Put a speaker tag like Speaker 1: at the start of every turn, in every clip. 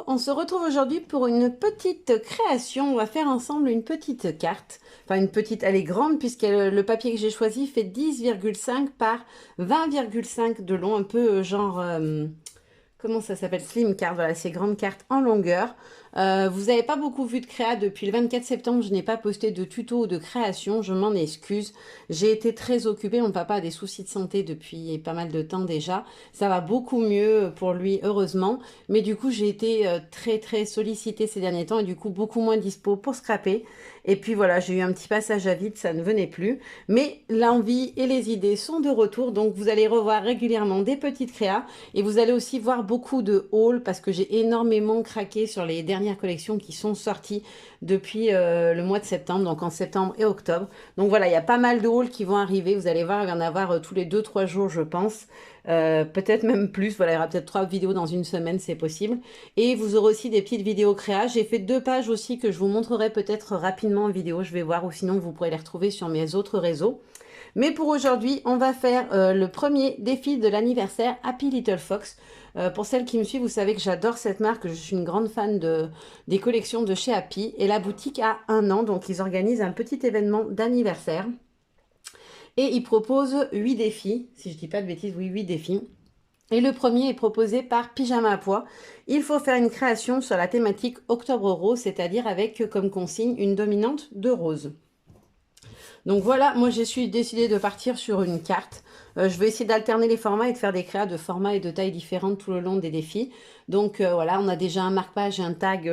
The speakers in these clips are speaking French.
Speaker 1: On se retrouve aujourd'hui pour une petite création. On va faire ensemble une petite carte. Enfin une petite, elle est grande puisque le papier que j'ai choisi fait 10,5 par 20,5 de long. Un peu genre, comment ça s'appelle? Slim card, voilà, ces grandes cartes en longueur. Vous n'avez pas beaucoup vu de créa depuis le 24 septembre, je n'ai pas posté de tuto ou de création, je m'en excuse. J'ai été très occupée, mon papa a des soucis de santé depuis pas mal de temps déjà. Ça va beaucoup mieux pour lui, heureusement. Mais du coup, j'ai été très sollicitée ces derniers temps et du coup, beaucoup moins dispo pour scraper. Et puis voilà, j'ai eu un petit passage à vide, ça ne venait plus. Mais l'envie et les idées sont de retour, donc vous allez revoir régulièrement des petites créas. Et vous allez aussi voir beaucoup de hauls parce que j'ai énormément craqué sur les dernières collections qui sont sorties depuis le mois de septembre, donc en septembre et octobre. Donc voilà, il y a pas mal de hauls qui vont arriver. Vous allez voir, il va y en avoir tous les 2-3 jours, je pense. Peut-être même plus. Voilà, il y aura peut-être 3 vidéos dans une semaine, c'est possible. Et vous aurez aussi des petites vidéos créa. J'ai fait 2 pages aussi que je vous montrerai peut-être rapidement en vidéo. Je vais voir, ou sinon vous pourrez les retrouver sur mes autres réseaux. Mais pour aujourd'hui, on va faire le premier défi de l'anniversaire Happy Little Fox. Pour celles qui me suivent, vous savez que j'adore cette marque. Je suis une grande fan des collections de chez Happy. Et la boutique a 1 an, donc ils organisent un petit événement d'anniversaire. Et ils proposent 8 défis, si je ne dis pas de bêtises, oui, 8 défis. Et le premier est proposé par Pyjama à pois. Il faut faire une création sur la thématique Octobre Rose, c'est-à-dire avec comme consigne une dominante de rose. Donc voilà, moi j'ai décidé de partir sur une carte. Je vais essayer d'alterner les formats et de faire des créas de formats et de tailles différentes tout le long des défis. Donc voilà, on a déjà un marque-page et un tag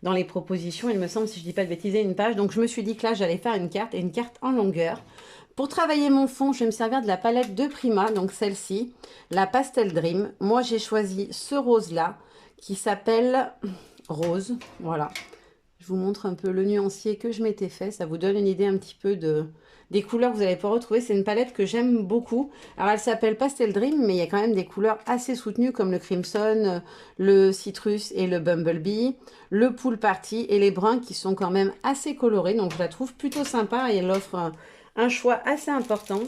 Speaker 1: dans les propositions. Il me semble, si je ne dis pas de bêtises, une page. Donc je me suis dit que là, j'allais faire une carte et une carte en longueur. Pour travailler mon fond, je vais me servir de la palette de Prima, donc celle-ci, la Pastel Dream. Moi, j'ai choisi ce rose-là qui s'appelle Rose. Voilà. Je vous montre un peu le nuancier que je m'étais fait. Ça vous donne une idée un petit peu des couleurs que vous allez pouvoir retrouver. C'est une palette que j'aime beaucoup. Alors, elle s'appelle Pastel Dream, mais il y a quand même des couleurs assez soutenues comme le Crimson, le Citrus et le Bumblebee, le Pool Party et les bruns qui sont quand même assez colorés. Donc, je la trouve plutôt sympa et elle offre un choix assez important.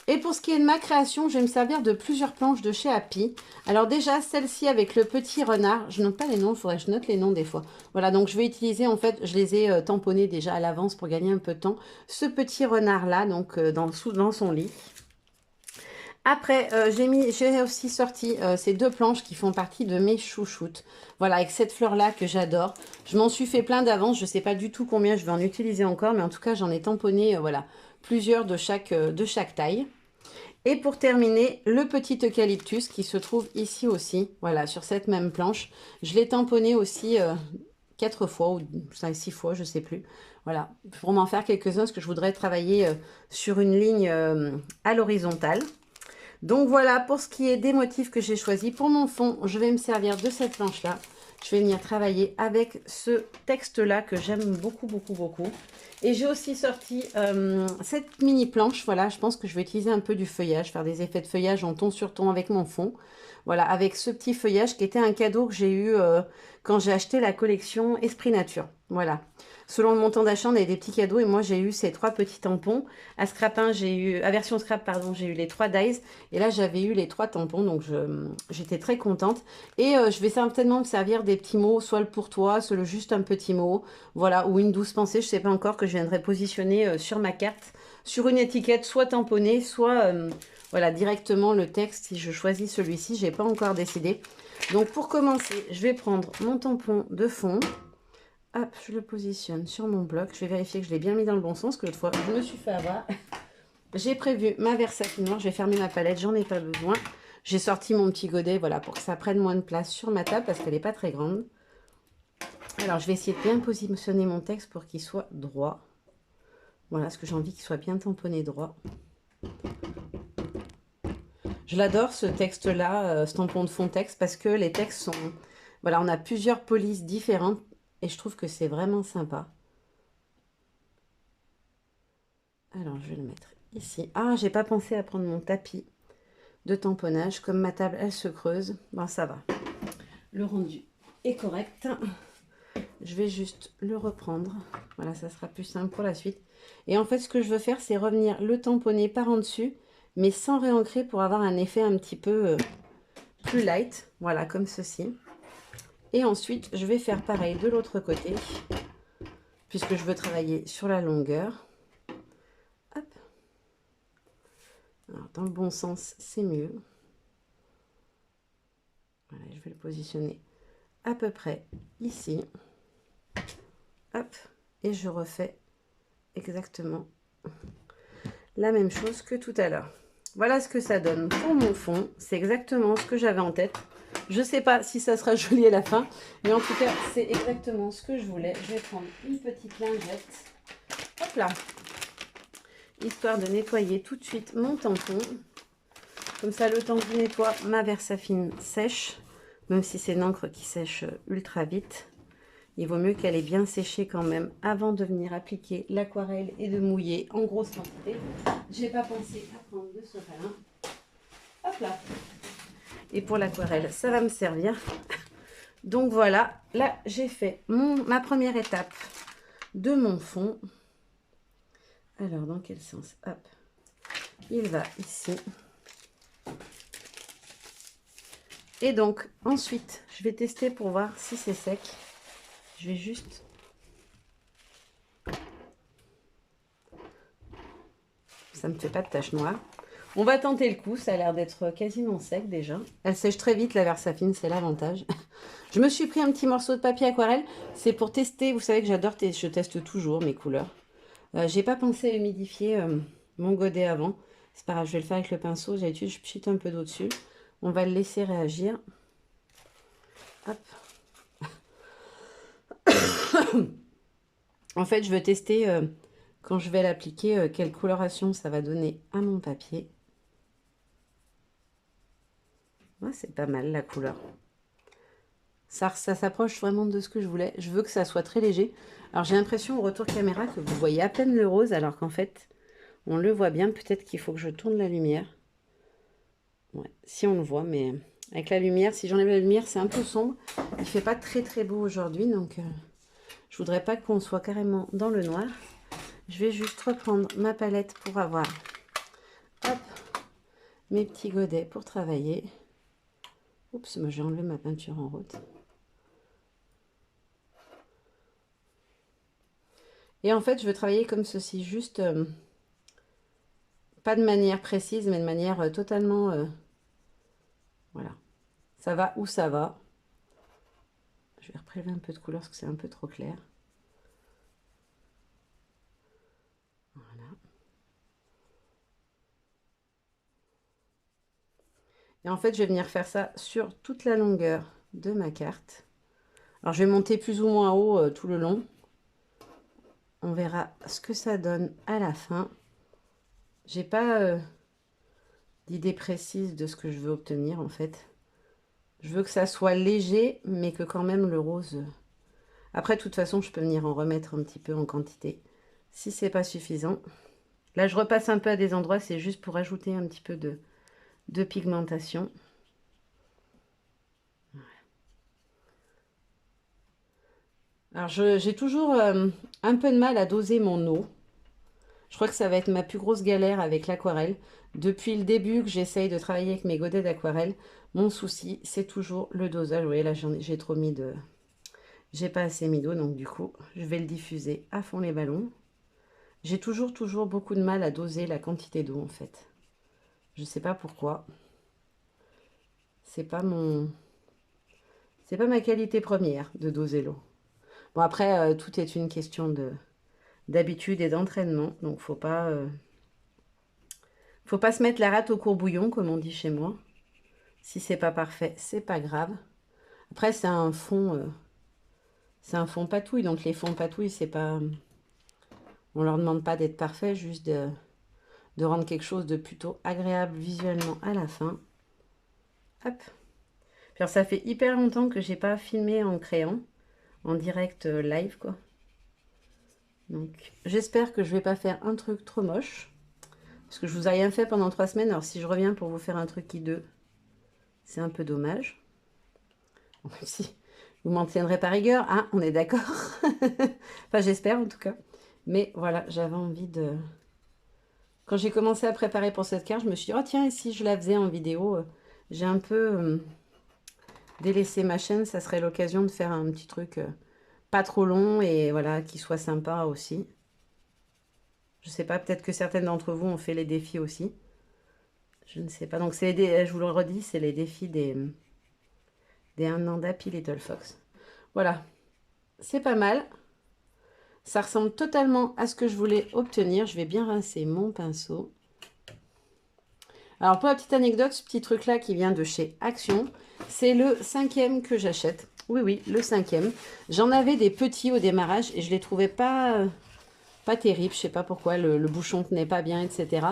Speaker 1: Et pour ce qui est de ma création, je vais me servir de plusieurs planches de chez Happy. Alors déjà, celle-ci avec le petit renard, je note pas les noms, il faudrait que je note les noms des fois. Voilà, donc je vais utiliser, en fait, je les ai tamponnés déjà à l'avance pour gagner un peu de temps. Ce petit renard-là, donc dans son lit. Après, j'ai aussi sorti ces 2 planches qui font partie de mes chouchoutes. Voilà, avec cette fleur-là que j'adore. Je m'en suis fait plein d'avance. Je ne sais pas du tout combien je vais en utiliser encore, mais en tout cas, j'en ai tamponné voilà, plusieurs de chaque taille. Et pour terminer, le petit eucalyptus qui se trouve ici aussi, voilà, sur cette même planche. Je l'ai tamponné aussi 4 fois ou 6 fois, je ne sais plus. Voilà, pour m'en faire quelques-uns, parce que je voudrais travailler sur une ligne à l'horizontale. Donc voilà, pour ce qui est des motifs que j'ai choisis. Pour mon fond, je vais me servir de cette planche-là. Je vais venir travailler avec ce texte-là que j'aime beaucoup. Et j'ai aussi sorti cette mini planche. Voilà, je pense que je vais utiliser un peu du feuillage, faire des effets de feuillage en ton sur ton avec mon fond. Voilà, avec ce petit feuillage qui était un cadeau que j'ai eu quand j'ai acheté la collection Esprit Nature. Voilà. Selon le montant d'achat, on avait des petits cadeaux et moi j'ai eu ces 3 petits tampons. À Scrapin, à version Scrap, pardon, j'ai eu les 3 dies et là j'avais eu les 3 tampons, donc j'étais très contente. Et je vais certainement me servir des petits mots, soit le pour toi, soit juste un petit mot, voilà, ou une douce pensée, je ne sais pas encore, que je viendrai positionner sur ma carte, sur une étiquette, soit tamponnée, soit voilà, directement le texte si je choisis celui-ci, je n'ai pas encore décidé. Donc pour commencer, je vais prendre mon tampon de fond. Hop, je le positionne sur mon bloc. Je vais vérifier que je l'ai bien mis dans le bon sens, que l'autre fois, je me suis fait avoir. J'ai prévu ma Versatile noire. Je vais fermer ma palette, j'en ai pas besoin. J'ai sorti mon petit godet, voilà, pour que ça prenne moins de place sur ma table, parce qu'elle n'est pas très grande. Alors, je vais essayer de bien positionner mon texte pour qu'il soit droit. Voilà, parce que j'ai envie qu'il soit bien tamponné droit. Je l'adore, ce texte-là, ce tampon de fond texte, parce que les textes sont... Voilà, on a plusieurs polices différentes. Et je trouve que c'est vraiment sympa. Alors, je vais le mettre ici. Ah, j'ai pas pensé à prendre mon tapis de tamponnage. Comme ma table, elle se creuse. Bon, ça va. Le rendu est correct. Je vais juste le reprendre. Voilà, ça sera plus simple pour la suite. Et en fait, ce que je veux faire, c'est revenir le tamponner par en dessus, mais sans réancrer pour avoir un effet un petit peu plus light. Voilà, comme ceci. Et ensuite, je vais faire pareil de l'autre côté, puisque je veux travailler sur la longueur. Hop. Alors, dans le bon sens, c'est mieux. Voilà, je vais le positionner à peu près ici. Hop. Et je refais exactement la même chose que tout à l'heure. Voilà ce que ça donne pour mon fond. C'est exactement ce que j'avais en tête. Je ne sais pas si ça sera joli à la fin, mais en tout cas, c'est exactement ce que je voulais. Je vais prendre une petite lingette. Hop là. Histoire de nettoyer tout de suite mon tampon. Comme ça, le temps que je nettoie, ma Versafine sèche. Même si c'est une encre qui sèche ultra vite. Il vaut mieux qu'elle ait bien séché quand même avant de venir appliquer l'aquarelle et de mouiller en grosse quantité. J'ai pas pensé à prendre de sopalin. Hop là. Et pour l'aquarelle, ça va me servir. Donc voilà, là j'ai fait ma première étape de mon fond. Alors dans quel sens? Hop, il va ici. Et donc ensuite, je vais tester pour voir si c'est sec. Je vais juste... Ça ne me fait pas de tache noire. On va tenter le coup, ça a l'air d'être quasiment sec déjà. Elle sèche très vite la Versafine, c'est l'avantage. Je me suis pris un petit morceau de papier aquarelle. C'est pour tester, vous savez que j'adore, je teste toujours mes couleurs. J'ai pas pensé à humidifier mon godet avant. C'est pas grave, je vais le faire avec le pinceau. D'habitude, je pchite un peu d'eau dessus. On va le laisser réagir. Hop. En fait, je veux tester, quand je vais l'appliquer, quelle coloration ça va donner à mon papier. Ouais, c'est pas mal la couleur. Ça s'approche vraiment de ce que je voulais. Je veux que ça soit très léger. Alors, j'ai l'impression au retour caméra que vous voyez à peine le rose, alors qu'en fait, on le voit bien. Peut-être qu'il faut que je tourne la lumière. Ouais, si on le voit, mais avec la lumière, si j'enlève la lumière, c'est un peu sombre. Il fait pas très très beau aujourd'hui, donc je voudrais pas qu'on soit carrément dans le noir. Je vais juste reprendre ma palette pour avoir hop, mes petits godets pour travailler. Oups, moi j'ai enlevé ma peinture en route. Et en fait, je veux travailler comme ceci, juste pas de manière précise, mais de manière totalement... voilà. Ça va où ça va. Je vais reprélever un peu de couleur parce que c'est un peu trop clair. Voilà. Et en fait, je vais venir faire ça sur toute la longueur de ma carte. Alors, je vais monter plus ou moins haut tout le long. On verra ce que ça donne à la fin. J'ai pas d'idée précise de ce que je veux obtenir, en fait. Je veux que ça soit léger, mais que quand même le rose... Après, de toute façon, je peux venir en remettre un petit peu en quantité, si c'est pas suffisant. Là, je repasse un peu à des endroits, c'est juste pour ajouter un petit peu de pigmentation. Alors, j'ai toujours un peu de mal à doser mon eau. Je crois que ça va être ma plus grosse galère avec l'aquarelle. Depuis le début que j'essaye de travailler avec mes godets d'aquarelle, mon souci, c'est toujours le dosage. Vous voyez, là, j'ai trop mis de... J'ai pas assez mis d'eau, donc du coup, je vais le diffuser à fond les ballons. J'ai toujours beaucoup de mal à doser la quantité d'eau, en fait. Je sais pas pourquoi. C'est pas ma qualité première de doser l'eau. Bon, après, tout est une question d'habitude et d'entraînement. Donc, faut pas se mettre la rate au courbouillon, comme on dit chez moi. Si c'est pas parfait, c'est pas grave. Après, c'est un fond patouille. Donc, les fonds patouille, c'est pas... On leur demande pas d'être parfait, juste de rendre quelque chose de plutôt agréable visuellement à la fin. Hop. Puis alors, ça fait hyper longtemps que j'ai pas filmé en crayon, en direct live, quoi. Donc, j'espère que je vais pas faire un truc trop moche. Parce que je vous ai rien fait pendant 3 semaines. Alors, si je reviens pour vous faire un truc hideux, c'est un peu dommage. Même si vous m'en tiendrez par rigueur, hein, on est d'accord. Enfin, j'espère en tout cas. Mais voilà, j'avais envie de... Quand j'ai commencé à préparer pour cette carte, je me suis dit, oh tiens, et si je la faisais en vidéo, j'ai un peu délaisser ma chaîne, ça serait l'occasion de faire un petit truc pas trop long et voilà, qui soit sympa aussi. Je sais pas, peut-être que certaines d'entre vous ont fait les défis aussi. Je ne sais pas. Donc, je vous le redis, c'est les défis des 1 an d'Happy Little Fox. Voilà, c'est pas mal. Ça ressemble totalement à ce que je voulais obtenir. Je vais bien rincer mon pinceau. Alors, pour la petite anecdote, ce petit truc-là qui vient de chez Action, c'est le 5e que j'achète. Oui, oui, le 5e. J'en avais des petits au démarrage et je les trouvais pas terribles. Je sais pas pourquoi, le bouchon tenait pas bien, etc.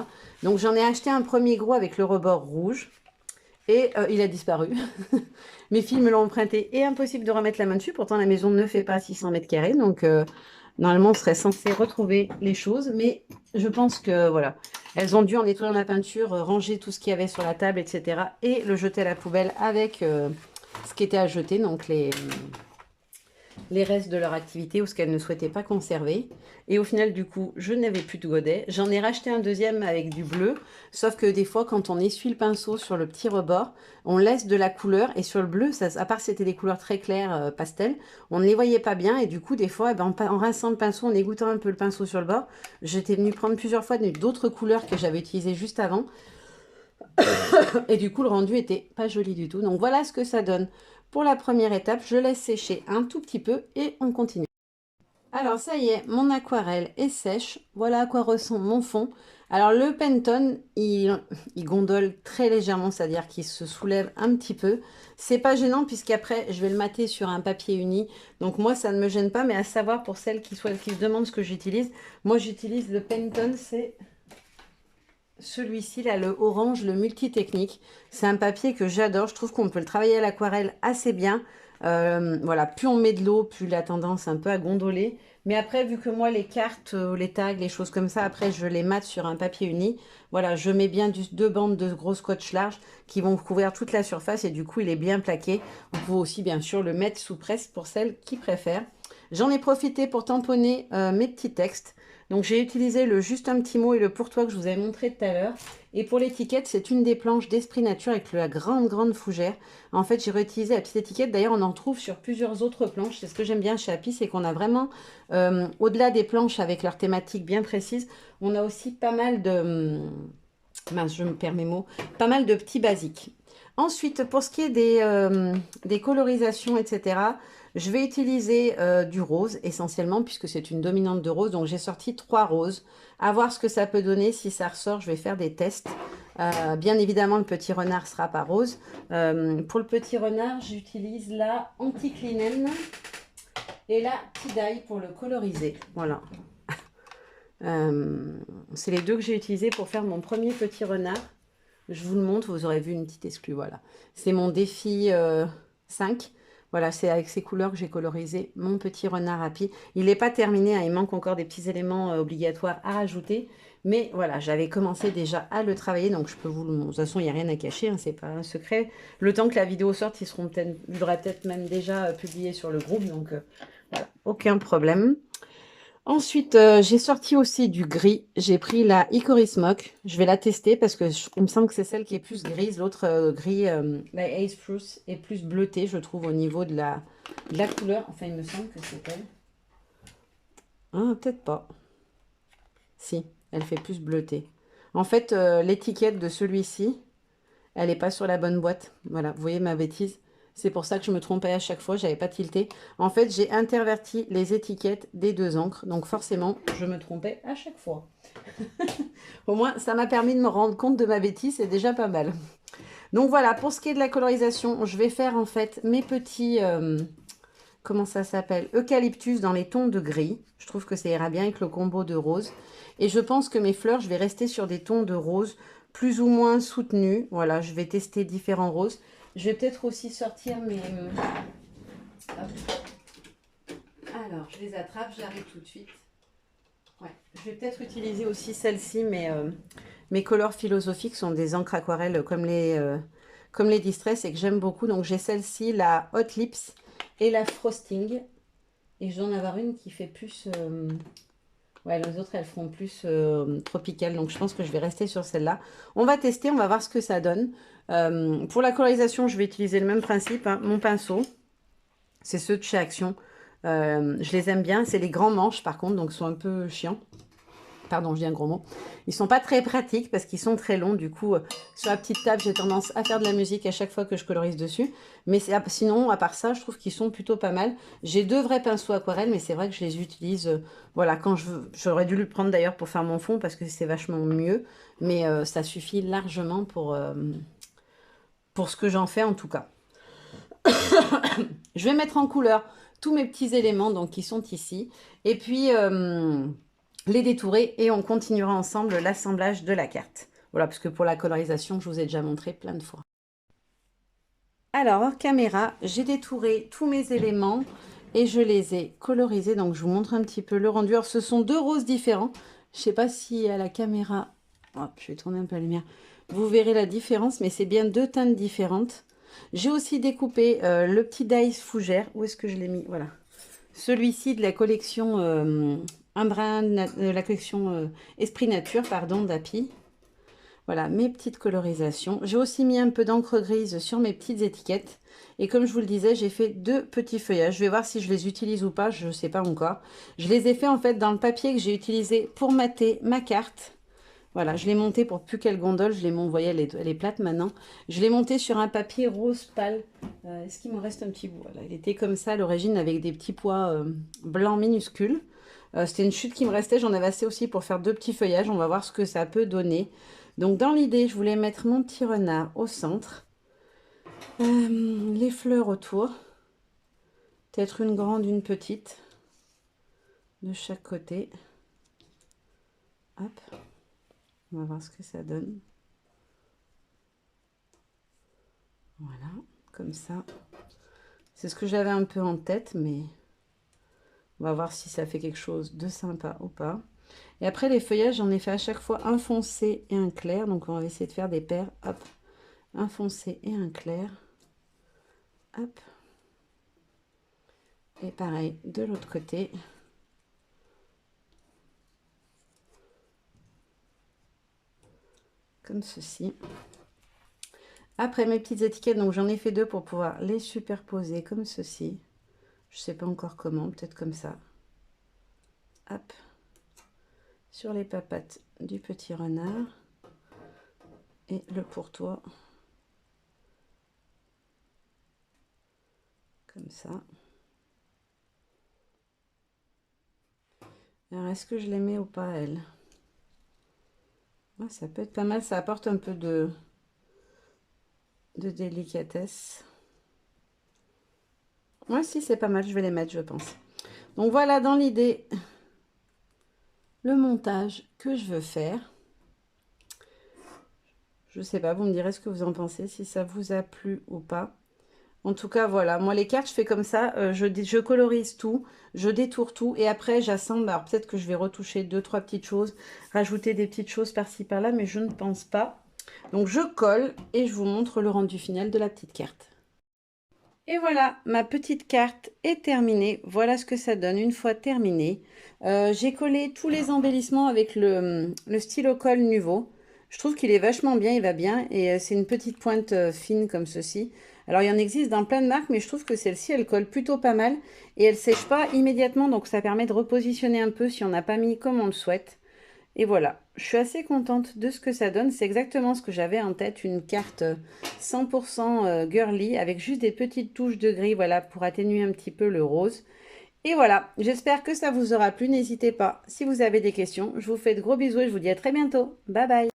Speaker 1: Donc, j'en ai acheté un premier gros avec le rebord rouge. Et il a disparu. Mes filles me l'ont emprunté et impossible de remettre la main dessus. Pourtant, la maison ne fait pas 600 mètres carrés. Donc, normalement, on serait censé retrouver les choses. Mais je pense que, voilà, elles ont dû, en nettoyant la peinture, ranger tout ce qu'il y avait sur la table, etc. Et le jeter à la poubelle avec ce qui était à jeter. Donc, les restes de leur activité ou ce qu'elles ne souhaitaient pas conserver. Et au final, du coup, je n'avais plus de godet. J'en ai racheté un deuxième avec du bleu, sauf que des fois, quand on essuie le pinceau sur le petit rebord, on laisse de la couleur et sur le bleu, ça, à part c'était des couleurs très claires, pastel, on ne les voyait pas bien et du coup, des fois, eh ben, en rinçant le pinceau, en égouttant un peu le pinceau sur le bord, j'étais venue prendre plusieurs fois d'autres couleurs que j'avais utilisées juste avant. Et du coup, le rendu était pas joli du tout. Donc voilà ce que ça donne pour la première étape. Je laisse sécher un tout petit peu et on continue. Alors ça y est, mon aquarelle est sèche. Voilà à quoi ressemble mon fond. Alors le Pantone, il gondole très légèrement, c'est-à-dire qu'il se soulève un petit peu. C'est pas gênant puisqu'après je vais le mater sur un papier uni. Donc moi ça ne me gêne pas, mais à savoir pour celles qui se demandent ce que j'utilise. Moi j'utilise le Pantone, c'est celui-ci, là, le orange, le multitechnique. C'est un papier que j'adore. Je trouve qu'on peut le travailler à l'aquarelle assez bien. Voilà, plus on met de l'eau, plus la tendance un peu à gondoler. Mais après, vu que moi, les cartes, les tags, les choses comme ça, après, je les mate sur un papier uni. Voilà, je mets bien deux bandes de gros scotch large qui vont couvrir toute la surface et du coup, il est bien plaqué. Vous pouvez aussi, bien sûr, le mettre sous presse pour celles qui préfèrent. J'en ai profité pour tamponner mes petits textes. Donc j'ai utilisé le juste un petit mot et le pour toi que je vous avais montré tout à l'heure. Et pour l'étiquette, c'est une des planches d'Esprit Nature avec la grande fougère. En fait, j'ai réutilisé la petite étiquette. D'ailleurs, on en trouve sur plusieurs autres planches. C'est ce que j'aime bien chez Happy, c'est qu'on a vraiment, au-delà des planches avec leur thématique bien précise, on a aussi pas mal de... mince, je me perds mes mots. Pas mal de petits basiques. Ensuite, pour ce qui est des colorisations, etc., je vais utiliser du rose essentiellement puisque c'est une dominante de rose. Donc j'ai sorti 3 roses. À voir ce que ça peut donner. Si ça ressort, je vais faire des tests. Bien évidemment, le petit renard sera pas rose. Pour le petit renard, j'utilise la Anticlinen et la Tie-Dye pour le coloriser. Voilà. C'est les deux que j'ai utilisés pour faire mon premier petit renard. Je vous le montre, vous aurez vu une petite exclue, voilà. C'est mon défi 5. Voilà, c'est avec ces couleurs que j'ai colorisé mon petit renard Happy. Il n'est pas terminé, hein, il manque encore des petits éléments obligatoires à rajouter. Mais voilà, j'avais commencé déjà à le travailler, donc je peux vous le montrer. De toute façon, il n'y a rien à cacher, hein, c'est pas un secret. Le temps que la vidéo sorte, il faudra peut-être même déjà publié sur le groupe, donc voilà, aucun problème. Ensuite, j'ai sorti aussi du gris. J'ai pris la Hickory Smoke. Je vais la tester parce que il me semble que c'est celle qui est plus grise. L'autre gris, la Ace Spruce, est plus bleutée, je trouve, au niveau de la couleur. Enfin, il me semble que c'est elle. Ah, peut-être pas. Si, elle fait plus bleutée. En fait, l'étiquette de celui-ci, elle n'est pas sur la bonne boîte. Voilà, vous voyez ma bêtise. C'est pour ça que je me trompais à chaque fois, j'avais pas tilté. En fait, j'ai interverti les étiquettes des deux encres. Donc forcément, je me trompais à chaque fois. Au moins, ça m'a permis de me rendre compte de ma bêtise, c'est déjà pas mal. Donc voilà, pour ce qui est de la colorisation, je vais faire en fait mes petits... comment ça s'appelle? Eucalyptus dans les tons de gris. Je trouve que ça ira bien avec le combo de rose. Et je pense que mes fleurs, je vais rester sur des tons de rose plus ou moins soutenus. Voilà, je vais tester différents roses. Je vais peut-être aussi sortir mes... Alors, je les attrape, j'arrive tout de suite. Ouais. Je vais peut-être utiliser aussi celle-ci, mais mes couleurs philosophiques sont des encres aquarelles comme les Distress et que j'aime beaucoup. Donc, j'ai celle-ci, la Hot Lips et la Frosting. Et je dois en avoir une qui fait plus... ouais, les autres, elles feront plus tropicales. Donc, je pense que je vais rester sur celle-là. On va tester, on va voir ce que ça donne. Pour la colorisation, je vais utiliser le même principe, hein. Mon pinceau, c'est ceux de chez Action. Je les aime bien. C'est les grands manches, par contre, donc ils sont un peu chiants. Pardon, je dis un gros mot. Ils sont pas très pratiques parce qu'ils sont très longs. Du coup, sur la petite table, j'ai tendance à faire de la musique à chaque fois que je colorise dessus. Mais sinon, à part ça, je trouve qu'ils sont plutôt pas mal. J'ai 2 vrais pinceaux aquarelle, mais c'est vrai que je les utilise, voilà, quand je veux. J'aurais dû le prendre d'ailleurs pour faire mon fond parce que c'est vachement mieux. Mais ça suffit largement pour ce que j'en fais en tout cas. Je vais mettre en couleur tous mes petits éléments donc, qui sont ici. Et puis, les détourer et on continuera ensemble l'assemblage de la carte. Voilà, parce que pour la colorisation, je vous ai déjà montré plein de fois. Alors, hors caméra, j'ai détouré tous mes éléments et je les ai colorisés. Donc, je vous montre un petit peu le rendu. Alors, ce sont 2 roses différents. Je ne sais pas si à la caméra... Hop, je vais tourner un peu la lumière. Vous verrez la différence, mais c'est bien 2 teintes différentes. J'ai aussi découpé le petit Dice Fougère. Où est-ce que je l'ai mis? Voilà. Celui-ci de la collection la collection Esprit Nature, pardon, d'Api. Voilà, mes petites colorisations. J'ai aussi mis un peu d'encre grise sur mes petites étiquettes. Et comme je vous le disais, j'ai fait 2 petits feuillages. Je vais voir si je les utilise ou pas, je ne sais pas encore. Je les ai fait en fait dans le papier que j'ai utilisé pour mater ma carte. Voilà, je l'ai monté pour plus qu'elle gondole. Je l'ai monté, vous voyez, elle est plate maintenant. Je l'ai monté sur un papier rose pâle. Est-ce qu'il m'en reste un petit bout? Voilà, il était comme ça à l'origine avec des petits pois blancs minuscules. C'était une chute qui me restait. J'en avais assez aussi pour faire 2 petits feuillages. On va voir ce que ça peut donner. Donc, dans l'idée, je voulais mettre mon petit renard au centre. Les fleurs autour. Peut-être une grande, une petite. De chaque côté. Hop. On va voir ce que ça donne. Voilà, comme ça. C'est ce que j'avais un peu en tête, mais on va voir si ça fait quelque chose de sympa ou pas. Et après, les feuillages, j'en ai fait à chaque fois un foncé et un clair. Donc, on va essayer de faire des paires. Hop, un foncé et un clair. Hop. Et pareil, de l'autre côté. Comme ceci. Après, mes petites étiquettes, donc j'en ai fait 2 pour pouvoir les superposer comme ceci. Je ne sais pas encore comment, peut-être comme ça. Hop. Sur les papates du petit renard. Et le pourtour. Comme ça. Alors, est-ce que je les mets ou pas, elle? Ouais, ça peut être pas mal. Ça apporte un peu de délicatesse. Ouais, si, c'est pas mal. Je vais les mettre, je pense. Donc, voilà, dans l'idée, le montage que je veux faire. Je sais pas, vous me direz ce que vous en pensez, si ça vous a plu ou pas. En tout cas, voilà, moi les cartes, je fais comme ça, je colorise tout, je détourne tout et après j'assemble. Alors peut-être que je vais retoucher 2-3 petites choses, rajouter des petites choses par-ci par-là, mais je ne pense pas. Donc je colle et je vous montre le rendu final de la petite carte. Et voilà, ma petite carte est terminée. Voilà ce que ça donne une fois terminée. J'ai collé tous les embellissements avec le stylo colle Nuvo. Je trouve qu'il est vachement bien, il va bien. Et c'est une petite pointe fine comme ceci. Alors, il y en existe dans plein de marques, mais je trouve que celle-ci, elle colle plutôt pas mal. Et elle sèche pas immédiatement, donc ça permet de repositionner un peu si on n'a pas mis comme on le souhaite. Et voilà, je suis assez contente de ce que ça donne. C'est exactement ce que j'avais en tête, une carte 100% girly avec juste des petites touches de gris, voilà, pour atténuer un petit peu le rose. Et voilà, j'espère que ça vous aura plu. N'hésitez pas, si vous avez des questions. Je vous fais de gros bisous et je vous dis à très bientôt. Bye bye.